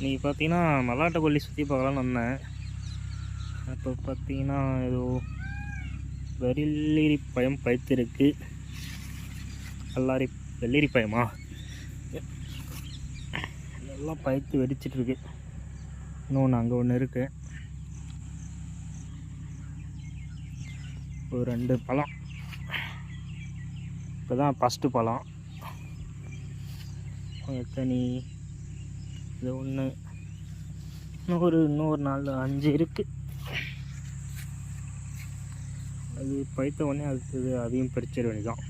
இன்றைக்கி பார்த்தீங்கன்னா மல்லாட்டை கொல்லி சுற்றி பார்க்கலான்னு வந்தேன். அப்போ பார்த்தீங்கன்னா ஏதோ வெள்ளரி பழம் பழுத்திருக்கு. வெள்ளரி பழமா எல்லாம் பழுத்து வெடிச்சிட்ருக்கு. இன்னொன்று அங்கே ஒன்று இருக்குது. ஒரு 2 பழம். இப்போ தான் ஃபஸ்ட்டு பழம். எத்தனை இது ஒன்று, இன்னொரு 4-5 இருக்குது. அது பழுத்த உடனே அதையும் பறிச்சிட வேண்டியதான்.